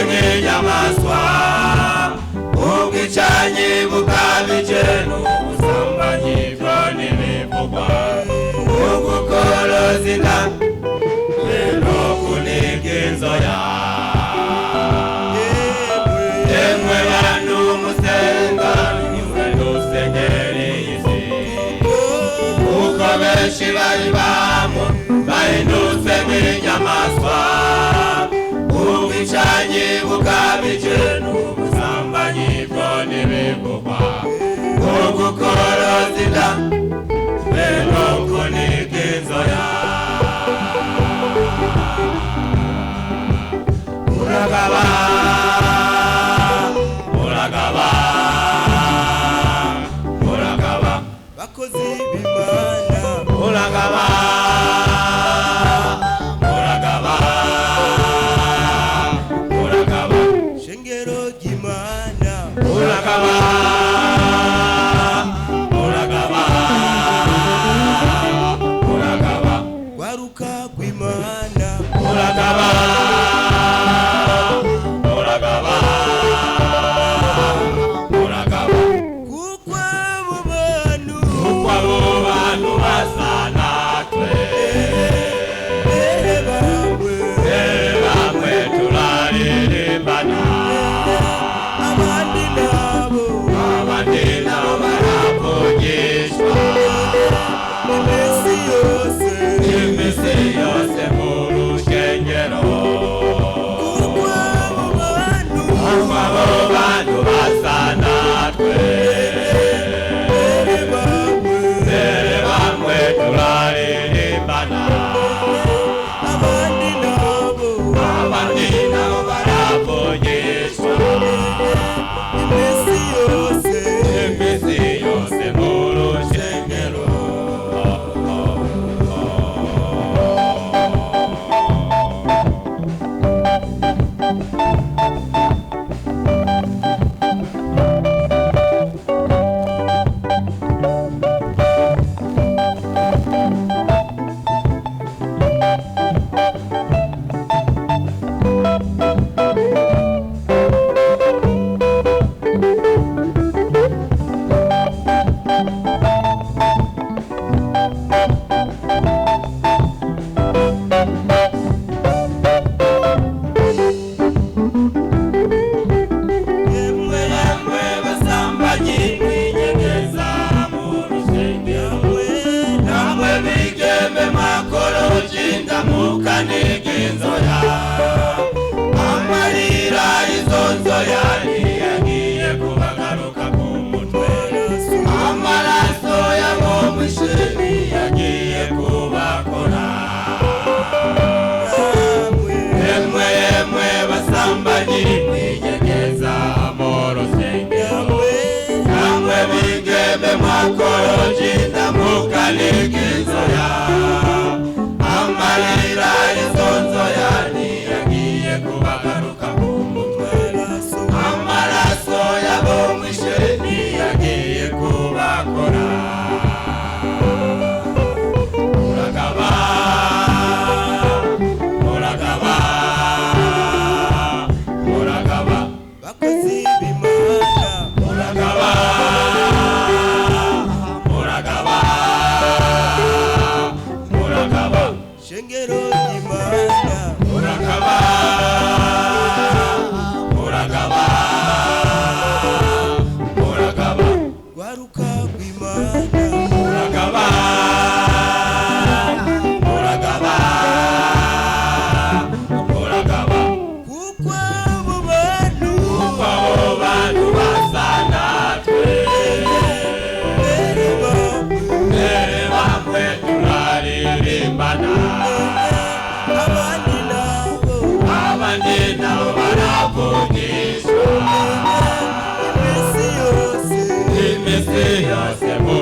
nk'inyamaswa, ubwicanyi bukabije n'ubusambanyi bwo ntibivugwa, ugukoroza inda no kuniga inzoya. Yemwe bantu musenga nimwe dusengera iyi si, kuko benshi bayibamo bahindutse nk'inyamaswa, ubwicanyi bukabije n'ubusambanyi bwo ntibivugwa, ugukoroza inda no kuniga inzoya. Muragaba, muragaba, muragaba, bakozi b'Imana, muragaba, muragaba, muragaba, shengero ry'Imana, muragaba, muragaba, muragaba, gwaruka rw'Imana, muragaba, muragaba, muragaba, kuko abo bantu basa natwe, bamwe turaririmbana, abandi nabo baravugishwa iminsi yose, iminsi yose mu rushengero. kuko abo bantu basa natwe, bamwe turaririmbana, abandi nabo baravugishwa iminsi yose, iminsi yose mu rushengero. Yemwe basambanyi mwinyegeza mu rusengero, namwe bigeme mwakoroje inda mukaniga inzoya, amarira izo nzoya ntiyagiye kubagaruka ku mutwe, amaraso yabo mwishe ntiyagiye kubakora. Yemwe basambanyi mwinyegeza mu rusengero, namwe bigeme mwakoroje inda mukaniga inzoya, amarira izo nzoya ntiyagiye kubagaruka ku mutwe, amaraso yabo mwishe ntiyagiye kubakora. Muragaba, muragaba, muragaba, bakozi b'Imana, muragaba, muragaba, muragaba, shengero ry'Imana, muragaba, muragaba, muragaba, gwaruka rw'Imana, muragaba, muragaba, muragaba, kuko abo bantu basa natwe, bamwe turaririmbana, abandi nabo baravugishwa iminsi yose, iminsi yose mu